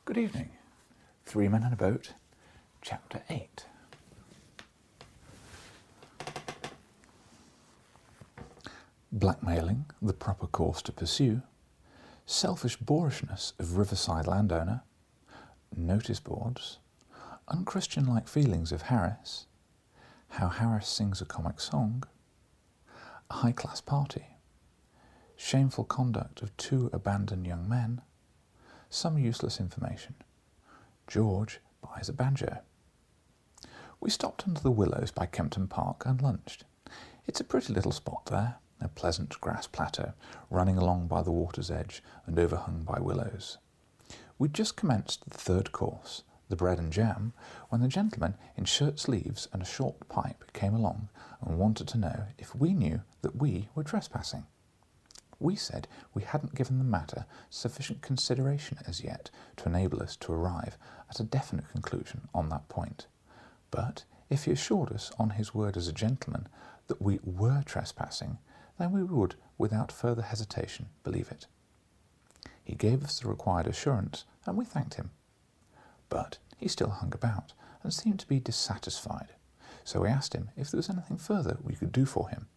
Good evening. 3 Men in a Boat, Chapter 8. Blackmailing, the proper course to pursue. Selfish boorishness of Riverside landowner. Notice boards. Unchristian-like feelings of Harris. How Harris sings a comic song. A high-class party. Shameful conduct of 2 abandoned young men. Some useless information. George buys a banjo. We stopped under the willows by Kempton Park and lunched. It's a pretty little spot there, a pleasant grass plateau running along by the water's edge and overhung by willows. We'd just commenced the 3rd course, the bread and jam, when the gentleman in shirt sleeves and a short pipe came along and wanted to know if we knew that we were trespassing. We said we hadn't given the matter sufficient consideration as yet to enable us to arrive at a definite conclusion on that point. But if he assured us on his word as a gentleman that we were trespassing, then we would, without further hesitation, believe it. He gave us the required assurance, and we thanked him. But he still hung about, and seemed to be dissatisfied, so we asked him if there was anything further we could do for him,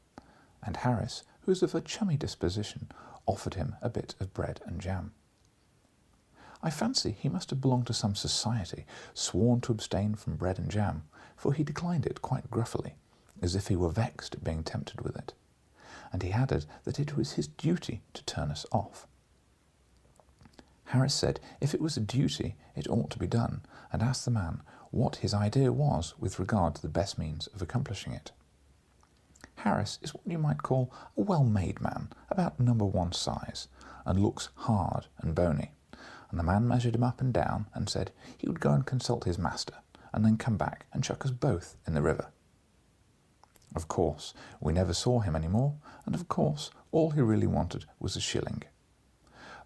and Harris, who was of a chummy disposition, offered him a bit of bread and jam. I fancy he must have belonged to some society, sworn to abstain from bread and jam, for he declined it quite gruffly, as if he were vexed at being tempted with it, and he added that it was his duty to turn us off. Harris said if it was a duty it ought to be done, and asked the man what his idea was with regard to the best means of accomplishing it. Harris is what you might call a well-made man, about No. 1 size, and looks hard and bony, and the man measured him up and down and said he would go and consult his master, and then come back and chuck us both in the river. Of course, we never saw him any more, and of course all he really wanted was a shilling.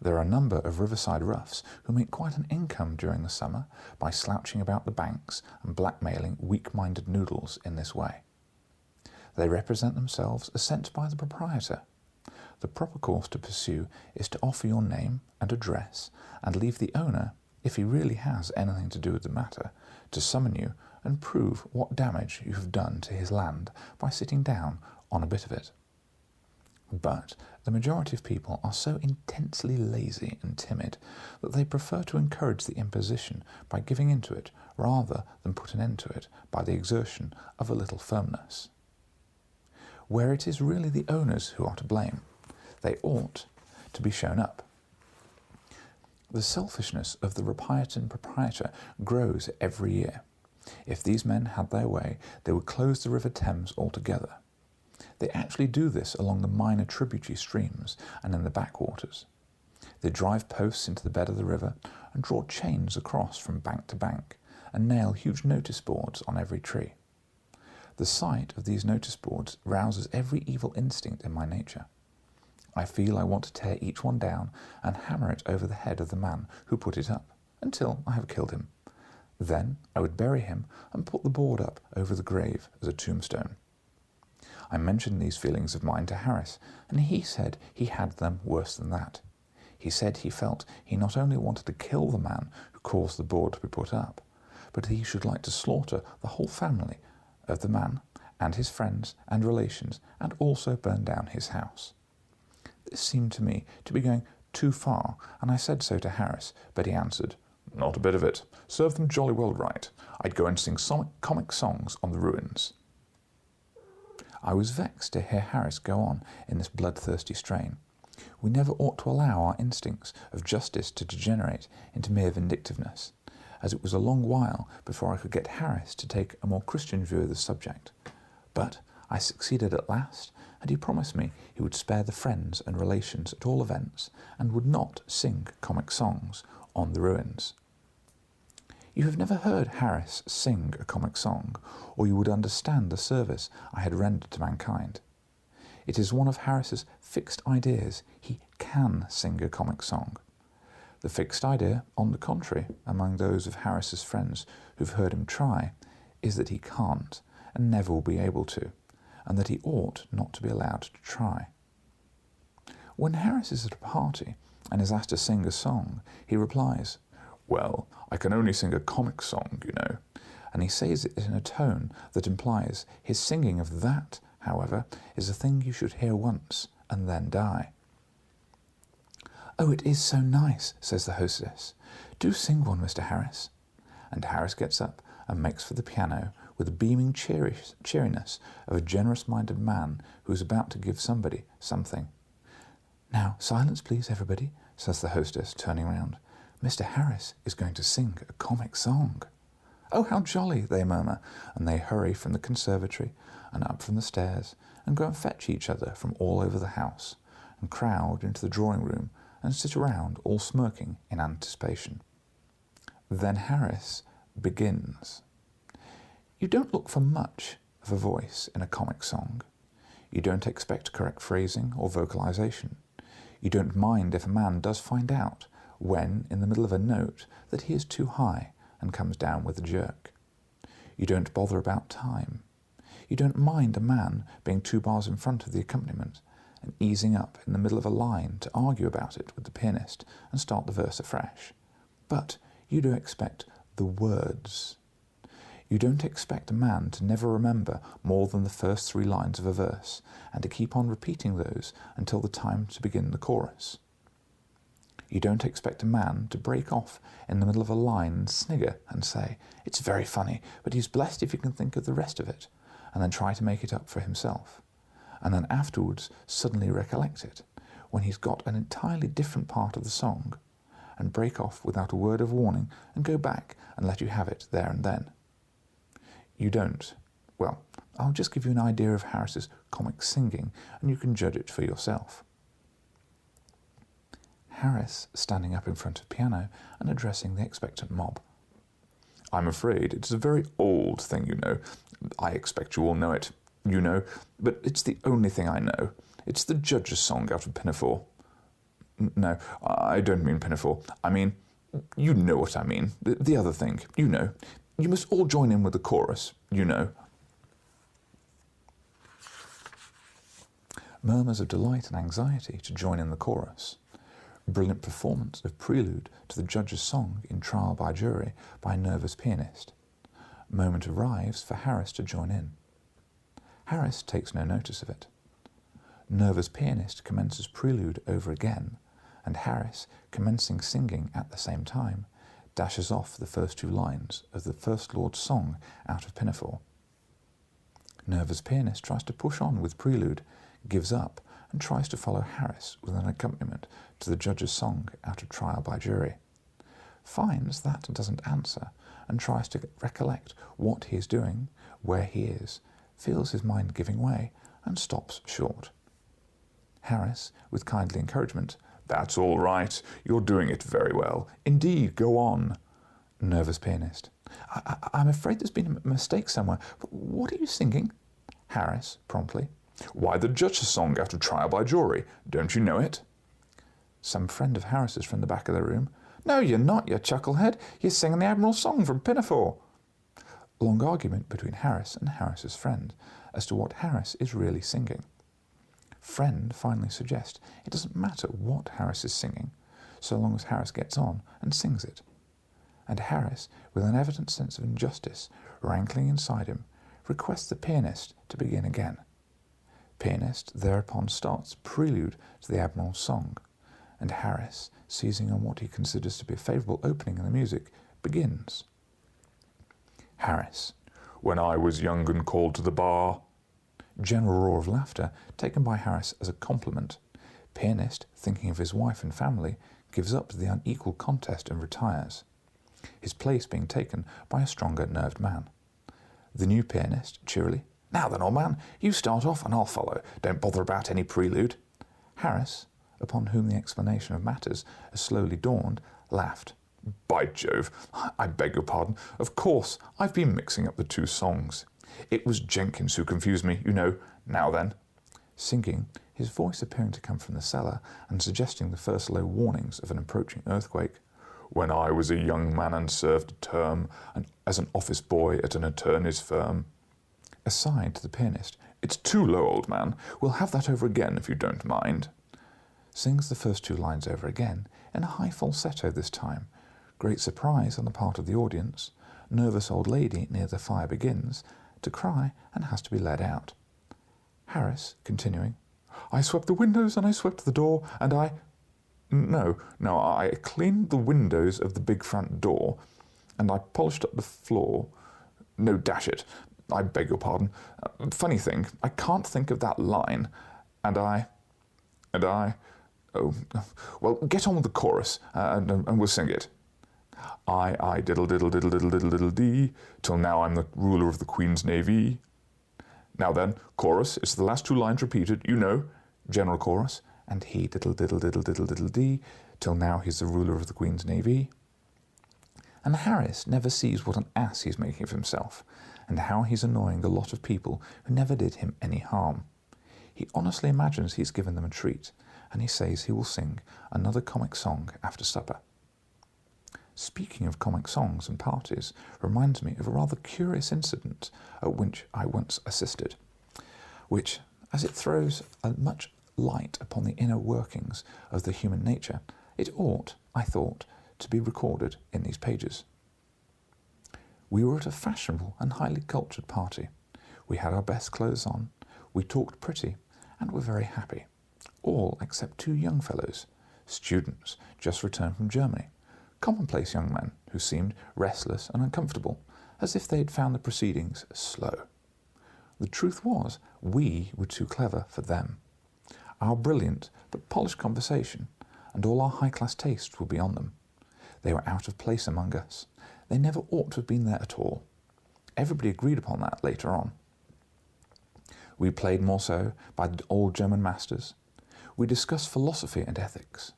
There are a number of Riverside roughs who make quite an income during the summer by slouching about the banks and blackmailing weak-minded noodles in this way. They represent themselves as sent by the proprietor. The proper course to pursue is to offer your name and address and leave the owner, if he really has anything to do with the matter, to summon you and prove what damage you have done to his land by sitting down on a bit of it. But the majority of people are so intensely lazy and timid that they prefer to encourage the imposition by giving in to it rather than put an end to it by the exertion of a little firmness. Where it is really the owners who are to blame, they ought to be shown up. The selfishness of the Repietan proprietor grows every year. If these men had their way, they would close the River Thames altogether. They actually do this along the minor tributary streams and in the backwaters. They drive posts into the bed of the river and draw chains across from bank to bank and nail huge notice boards on every tree. The sight of these notice boards rouses every evil instinct in my nature. I feel I want to tear each one down and hammer it over the head of the man who put it up, until I have killed him. Then I would bury him and put the board up over the grave as a tombstone. I mentioned these feelings of mine to Harris, and he said he had them worse than that. He said he felt he not only wanted to kill the man who caused the board to be put up, but he should like to slaughter the whole family of the man and his friends and relations, and also burn down his house. This seemed to me to be going too far, and I said so to Harris, but he answered, "Not a bit of it. Serve them jolly well right. I'd go and sing comic songs on the ruins." I was vexed to hear Harris go on in this bloodthirsty strain. We never ought to allow our instincts of justice to degenerate into mere vindictiveness, as it was a long while before I could get Harris to take a more Christian view of the subject. But I succeeded at last, and he promised me he would spare the friends and relations at all events, and would not sing comic songs on the ruins. You have never heard Harris sing a comic song, or you would understand the service I had rendered to mankind. It is one of Harris's fixed ideas he can sing a comic song. The fixed idea, on the contrary, among those of Harris's friends who've heard him try, is that he can't and never will be able to, and that he ought not to be allowed to try. When Harris is at a party and is asked to sing a song, he replies, Well, I can only sing a comic song, you know. And he says it in a tone that implies his singing of that, however, is a thing you should hear once and then die. Oh, it is so nice, says the hostess. Do sing one, Mr. Harris. And Harris gets up and makes for the piano with the beaming cheeriness of a generous-minded man who is about to give somebody something. Now, silence please, everybody, says the hostess, turning round. Mr. Harris is going to sing a comic song. Oh, how jolly, they murmur, and they hurry from the conservatory and up from the stairs and go and fetch each other from all over the house and crowd into the drawing room and sit around all smirking in anticipation. Then Harris begins. You don't look for much of a voice in a comic song. You don't expect correct phrasing or vocalization. You don't mind if a man does find out when, in the middle of a note, that he is too high and comes down with a jerk. You don't bother about time. You don't mind a man being 2 bars in front of the accompaniment and easing up in the middle of a line to argue about it with the pianist and start the verse afresh. But you do expect the words. You don't expect a man to never remember more than the first 3 lines of a verse and to keep on repeating those until the time to begin the chorus. You don't expect a man to break off in the middle of a line and snigger and say, "It's very funny, but he's blessed if he can think of the rest of it," and then try to make it up for himself, and then afterwards suddenly recollect it when he's got an entirely different part of the song, and break off without a word of warning and go back and let you have it there and then. You don't. Well, I'll just give you an idea of Harris's comic singing and you can judge it for yourself. Harris standing up in front of the piano and addressing the expectant mob. I'm afraid it's a very old thing, you know. I expect you all know it, you know, but it's the only thing I know. It's the judge's song out of Pinafore. No, I don't mean Pinafore. I mean, you know what I mean. The other thing, you know. You must all join in with the chorus, you know. Murmurs of delight and anxiety to join in the chorus. Brilliant performance of prelude to the judge's song in Trial by Jury by a nervous pianist. Moment arrives for Harris to join in. Harris takes no notice of it. Nervous pianist commences prelude over again, and Harris, commencing singing at the same time, dashes off the first 2 lines of the First Lord's song out of Pinafore. Nervous pianist tries to push on with prelude, gives up, and tries to follow Harris with an accompaniment to the judge's song out of Trial by Jury. Finds that doesn't answer, and tries to recollect what he is doing, where he is, feels his mind giving way, and stops short. Harris, with kindly encouragement, "That's all right, you're doing it very well. Indeed, go on." Nervous pianist, I'm afraid there's been a mistake somewhere. What are you singing? Harris, promptly, "Why, the judge's song out of Trial by Jury. Don't you know it?" Some friend of Harris's from the back of the room. "No, you're not, you chucklehead. You're singing the Admiral's song from Pinafore." Long argument between Harris and Harris's friend as to what Harris is really singing. Friend finally suggests it doesn't matter what Harris is singing, so long as Harris gets on and sings it. And Harris, with an evident sense of injustice rankling inside him, requests the pianist to begin again. Pianist thereupon starts prelude to the Admiral's song, and Harris, seizing on what he considers to be a favourable opening in the music, begins. Harris, "When I was young and called to the bar." General roar of laughter, taken by Harris as a compliment. Pianist, thinking of his wife and family, gives up the unequal contest and retires, his place being taken by a stronger nerved man. The new pianist, cheerily, "Now then, old man, you start off and I'll follow. Don't bother about any prelude." Harris, upon whom the explanation of matters has slowly dawned, laughed. "By Jove, I beg your pardon. Of course, I've been mixing up the 2 songs. It was Jenkins who confused me, you know. Now then." Singing, his voice appearing to come from the cellar and suggesting the first low warnings of an approaching earthquake. "When I was a young man and served a term as an office boy at an attorney's firm." Aside to the pianist, "It's too low, old man. We'll have that over again if you don't mind." Sings the first 2 lines over again, in a high falsetto this time, Great surprise on the part of the audience. Nervous old lady near the fire begins to cry and has to be led out. Harris, continuing, I swept the windows and I swept the door and I cleaned the windows of the big front door and I polished up the floor. No, dash it. I beg your pardon. Funny thing, I can't think of that line. And I... Oh, well, get on with the chorus and we'll sing it. I diddle diddle diddle diddle diddle diddle dee, till now I'm the ruler of the Queen's Navy. Now then, chorus, it's the last two lines repeated, you know. General chorus, and he diddle diddle diddle diddle diddle dee, till now he's the ruler of the Queen's Navy. And Harris never sees what an ass he's making of himself, and how he's annoying a lot of people who never did him any harm. He honestly imagines he's given them a treat, and he says he will sing another comic song after supper. Speaking of comic songs and parties reminds me of a rather curious incident at which I once assisted, which, as it throws much light upon the inner workings of the human nature, it ought, I thought, to be recorded in these pages. We were at a fashionable and highly cultured party. We had our best clothes on, we talked pretty, and were very happy. All except two young fellows, students just returned from Germany, commonplace young men who seemed restless and uncomfortable, as if they had found the proceedings slow. The truth was, we were too clever for them. Our brilliant but polished conversation and all our high-class tastes were beyond them. They were out of place among us. They never ought to have been there at all. Everybody agreed upon that later on. We played morceau by the old German masters. We discussed philosophy and ethics.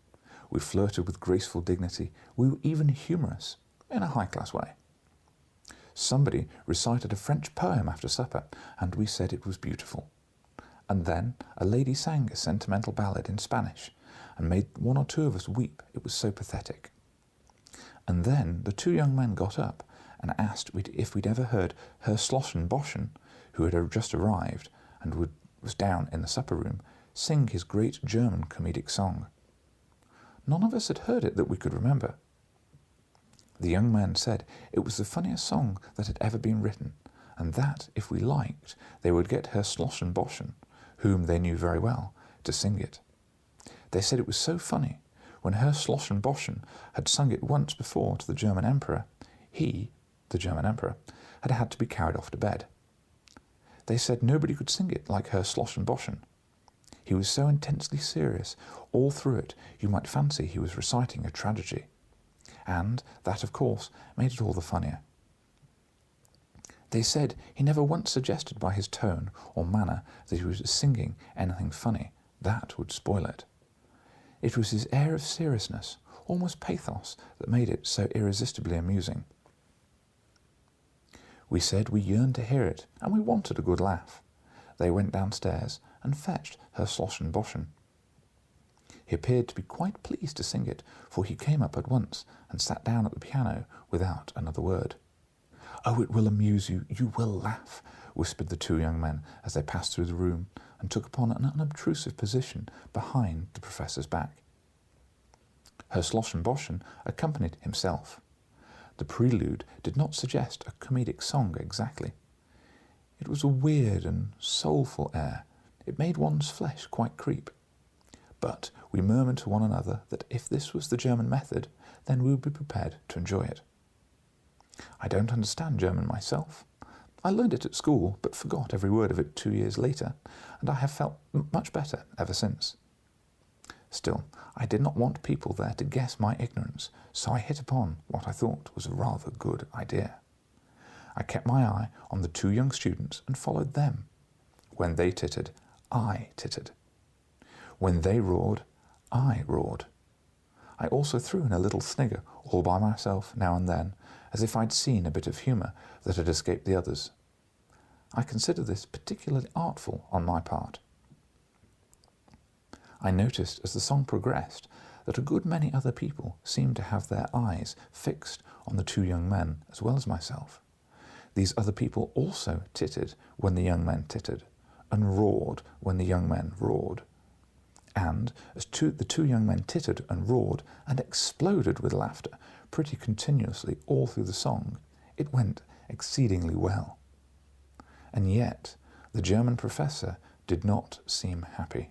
We flirted with graceful dignity. We were even humorous, in a high-class way. Somebody recited a French poem after supper, and we said it was beautiful. And then a lady sang a sentimental ballad in Spanish, and made one or two of us weep, it was so pathetic. And then the two young men got up and asked if we'd ever heard Herr Schlossen Boschen, who had just arrived and was down in the supper room, sing his great German comedic song. None of us had heard it that we could remember. The young man said it was the funniest song that had ever been written, and that, if we liked, they would get Herr Schlossen Boschen, whom they knew very well, to sing it. They said it was so funny. When Herr Schlossen Boschen had sung it once before to the German Emperor, he, the German Emperor, had had to be carried off to bed. They said nobody could sing it like Herr Schlossen Boschen. He was so intensely serious, all through it you might fancy he was reciting a tragedy. And that, of course, made it all the funnier. They said he never once suggested by his tone or manner that he was singing anything funny. That would spoil it. It was his air of seriousness, almost pathos, that made it so irresistibly amusing. We said we yearned to hear it, and we wanted a good laugh. They went downstairs and fetched Herr Schlossen Boschen. He appeared to be quite pleased to sing it, for he came up at once and sat down at the piano without another word. "Oh, it will amuse you, you will laugh," whispered the two young men as they passed through the room and took upon an unobtrusive position behind the professor's back. Herr Schlossen Boschen accompanied himself. The prelude did not suggest a comedic song exactly. It was a weird and soulful air. It made one's flesh quite creep. But we murmured to one another that if this was the German method, then we would be prepared to enjoy it. I don't understand German myself. I learned it at school, but forgot every word of it 2 years later, and I have felt much better ever since. Still, I did not want people there to guess my ignorance, so I hit upon what I thought was a rather good idea. I kept my eye on the two young students and followed them. When they tittered, I tittered. When they roared, I roared. I also threw in a little snigger all by myself now and then, as if I'd seen a bit of humour that had escaped the others. I consider this particularly artful on my part. I noticed as the song progressed that a good many other people seemed to have their eyes fixed on the two young men as well as myself. These other people also tittered when the young men tittered, and roared when the young men roared. And as the two young men tittered and roared and exploded with laughter pretty continuously all through the song, it went exceedingly well. And yet the German professor did not seem happy.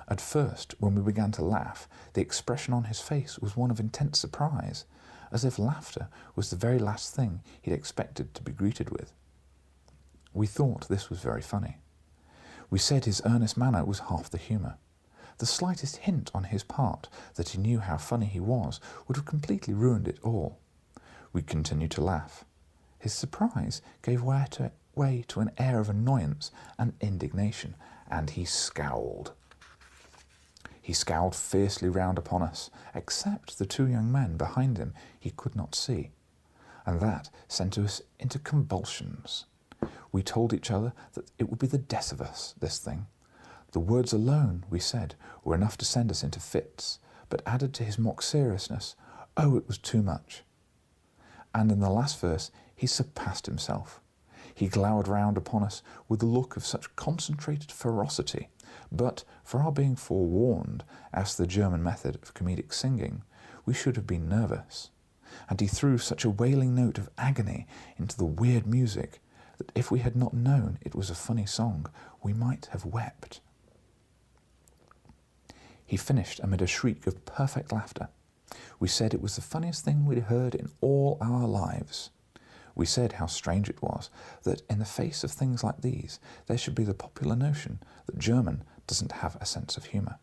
At first, when we began to laugh, the expression on his face was one of intense surprise, as if laughter was the very last thing he'd expected to be greeted with. We thought this was very funny. We said his earnest manner was half the humour. The slightest hint on his part that he knew how funny he was would have completely ruined it all. We continued to laugh. His surprise gave way to an air of annoyance and indignation, and he scowled. He scowled fiercely round upon us, except the two young men behind him he could not see, and that sent us into convulsions. We told each other that it would be the death of us, this thing. The words alone, we said, were enough to send us into fits, but added to his mock seriousness, oh, it was too much. And in the last verse he surpassed himself. He glowered round upon us with a look of such concentrated ferocity, but for our being forewarned as to the German method of comedic singing, we should have been nervous. And he threw such a wailing note of agony into the weird music that if we had not known it was a funny song, we might have wept. He finished amid a shriek of perfect laughter. We said it was the funniest thing we'd heard in all our lives. We said how strange it was that in the face of things like these there should be the popular notion that German doesn't have a sense of humour.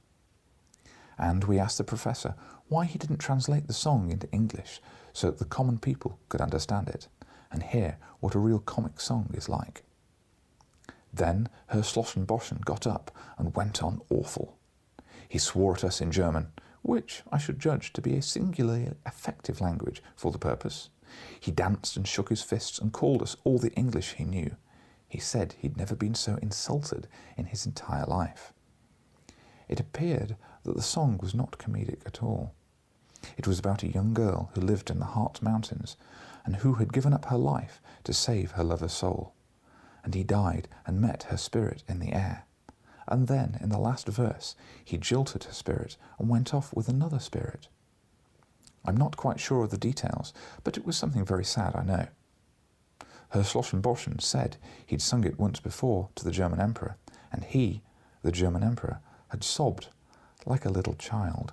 And we asked the professor why he didn't translate the song into English so that the common people could understand it and hear what a real comic song is like. Then Herr Schlossenboschen got up and went on awful. He swore at us in German, which I should judge to be a singularly effective language for the purpose. He danced and shook his fists and called us all the English he knew. He said he'd never been so insulted in his entire life. It appeared that the song was not comedic at all. It was about a young girl who lived in the Harz Mountains and who had given up her life to save her lover's soul. And he died and met her spirit in the air. And then, in the last verse, he jilted her spirit and went off with another spirit. I'm not quite sure of the details, but it was something very sad, I know. Herr Schlossenboschen said he'd sung it once before to the German Emperor, and he, the German Emperor, had sobbed like a little child.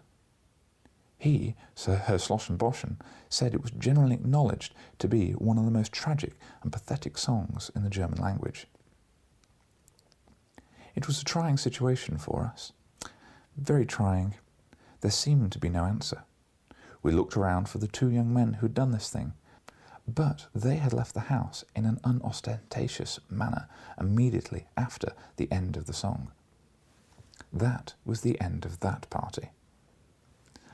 He, Sir Herr Schlossenboschen, said it was generally acknowledged to be one of the most tragic and pathetic songs in the German language. It was a trying situation for us. Very trying. There seemed to be no answer. We looked around for the two young men who had done this thing, but they had left the house in an unostentatious manner immediately after the end of the song. That was the end of that party.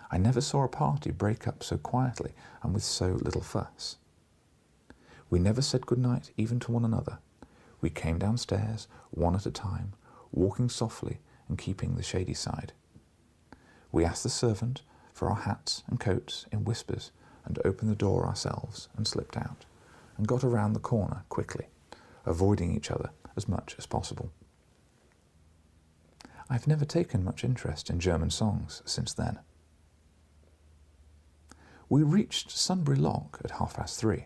I never saw a party break up so quietly and with so little fuss. We never said good night even to one another. We came downstairs, one at a time, walking softly and keeping the shady side. We asked the servant for our hats and coats in whispers and opened the door ourselves and slipped out and got around the corner quickly, avoiding each other as much as possible. I've never taken much interest in German songs since then. We reached Sunbury Lock at 3:30.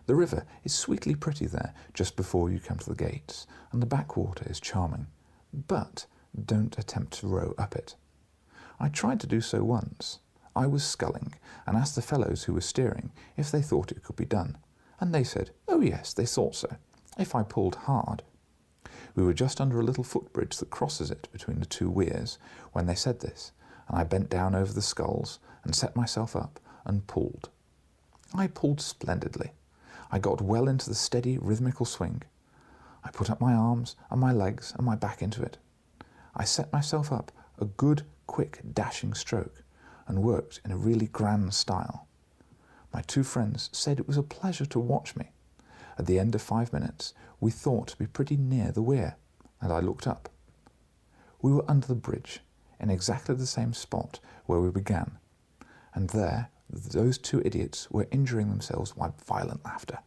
The river is sweetly pretty there just before you come to the gates, and the backwater is charming, but don't attempt to row up it. I tried to do so once. I was sculling and asked the fellows who were steering if they thought it could be done, and they said, oh yes, they thought so, if I pulled hard. We were just under a little footbridge that crosses it between the two weirs when they said this, and I bent down over the sculls and set myself up and pulled. I pulled splendidly. I got well into the steady rhythmical swing. I put up my arms and my legs and my back into it. I set myself up a good, quick, dashing stroke and worked in a really grand style. My two friends said it was a pleasure to watch me. At the end of 5 minutes, we thought to be pretty near the weir, and I looked up. We were under the bridge, in exactly the same spot where we began, and there those two idiots were injuring themselves by violent laughter.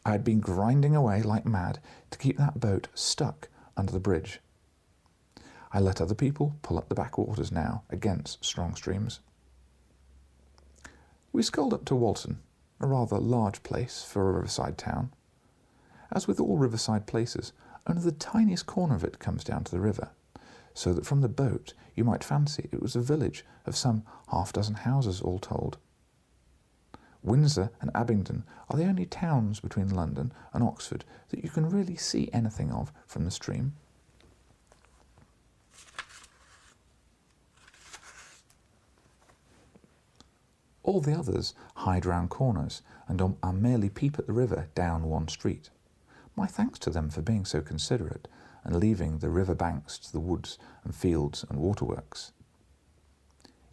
I had been grinding away like mad to keep that boat stuck under the bridge. I let other people pull up the backwaters now against strong streams. We sculled up to Walton, a rather large place for a riverside town. As with all riverside places, only the tiniest corner of it comes down to the river, so that from the boat you might fancy it was a village of some half-dozen houses all told. Windsor and Abingdon are the only towns between London and Oxford that you can really see anything of from the stream. All the others hide round corners and are merely peep at the river down one street. My thanks to them for being so considerate and leaving the river banks to the woods and fields and waterworks.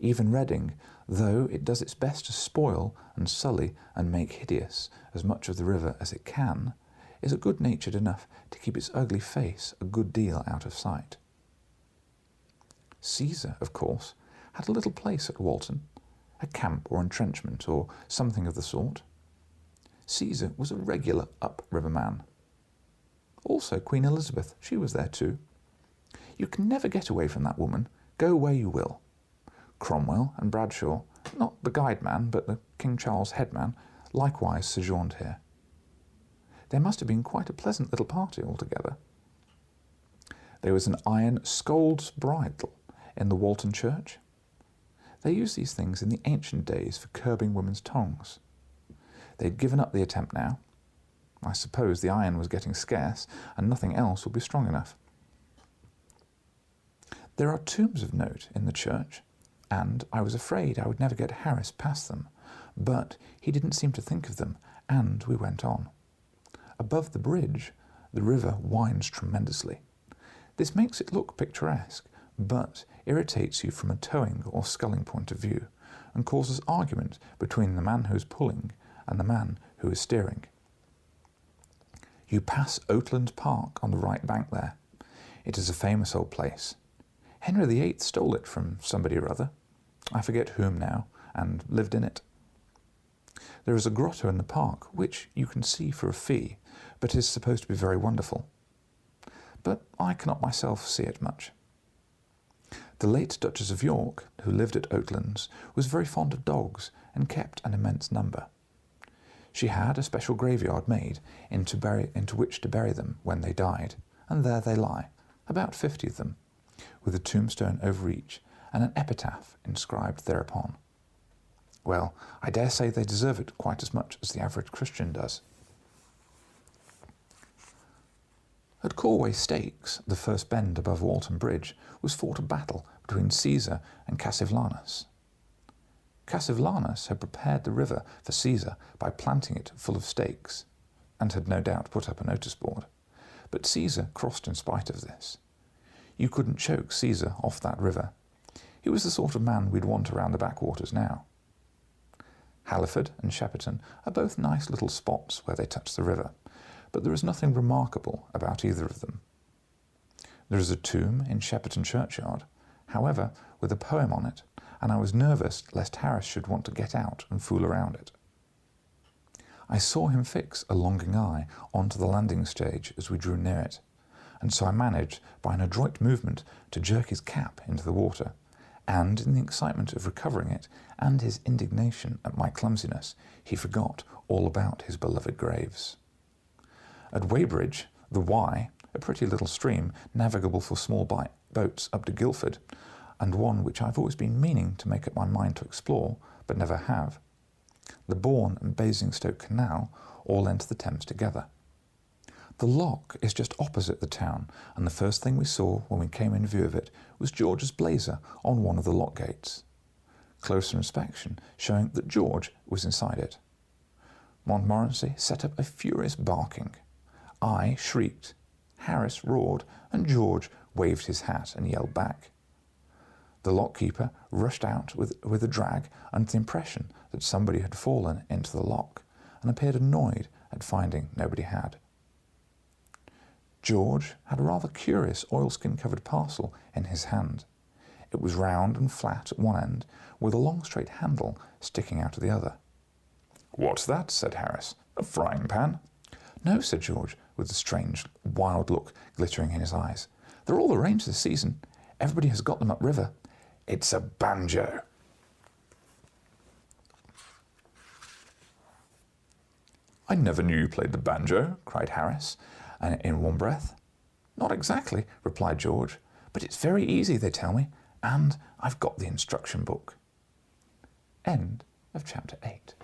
Even Reading, though it does its best to spoil and sully and make hideous as much of the river as it can, is good-natured enough to keep its ugly face a good deal out of sight. Caesar, of course, had a little place at Walton, a camp or entrenchment or something of the sort. Caesar was a regular upriver man. Also Queen Elizabeth, she was there too. You can never get away from that woman, go where you will. Cromwell and Bradshaw, not the guide man, but the King Charles headman, likewise sojourned here. There must have been quite a pleasant little party altogether. There was an iron scold's bridle in the Walton church. They used these things in the ancient days for curbing women's tongues. They'd given up the attempt now. I suppose the iron was getting scarce and nothing else would be strong enough. There are tombs of note in the church, and I was afraid I would never get Harris past them, but he didn't seem to think of them, and we went on. Above the bridge, the river winds tremendously. This makes it look picturesque, but irritates you from a towing or sculling point of view, and causes argument between the man who is pulling and the man who is steering. You pass Oatland Park on the right bank there. It is a famous old place. Henry VIII stole it from somebody or other, I forget whom now, and lived in it. There is a grotto in the park, which you can see for a fee, but is supposed to be very wonderful. But I cannot myself see it much. The late Duchess of York, who lived at Oatlands, was very fond of dogs and kept an immense number. She had a special graveyard made into which to bury them when they died, and there they lie, about 50 of them, with a tombstone over each and an epitaph inscribed thereupon. Well, I dare say they deserve it quite as much as the average Christian does. At Corway Stakes, the first bend above Walton Bridge, was fought a battle between Caesar and Cassivlanus. Cassivlanus had prepared the river for Caesar by planting it full of stakes, and had no doubt put up a notice board, but Caesar crossed in spite of this. You couldn't choke Caesar off that river. He was the sort of man we'd want around the backwaters now. Halliford and Shepperton are both nice little spots where they touch the river, but there is nothing remarkable about either of them. There is a tomb in Shepperton churchyard, however, with a poem on it, and I was nervous lest Harris should want to get out and fool around it. I saw him fix a longing eye onto the landing stage as we drew near it, and so I managed, by an adroit movement, to jerk his cap into the water, and in the excitement of recovering it and his indignation at my clumsiness, he forgot all about his beloved graves. At Weybridge, the Wye, a pretty little stream navigable for small boats up to Guildford, and one which I've always been meaning to make up my mind to explore, but never have, the Bourne and Basingstoke Canal all enter the Thames together. The lock is just opposite the town, and the first thing we saw when we came in view of it was George's blazer on one of the lock gates. Closer inspection showing that George was inside it. Montmorency set up a furious barking. I shrieked, Harris roared, and George waved his hat and yelled back. The lockkeeper rushed out with a drag under the impression that somebody had fallen into the lock, and appeared annoyed at finding nobody had. George had a rather curious oilskin-covered parcel in his hand. It was round and flat at one end, with a long straight handle sticking out of the other. "What's that?" said Harris. "A frying pan?" "No," said George, with a strange, wild look glittering in his eyes. "They're all arranged this season. Everybody has got them upriver. It's a banjo. I never knew you played the banjo, cried Harris, in one breath. Not exactly, replied George, but it's very easy, they tell me, and I've got the instruction book. End of chapter 8.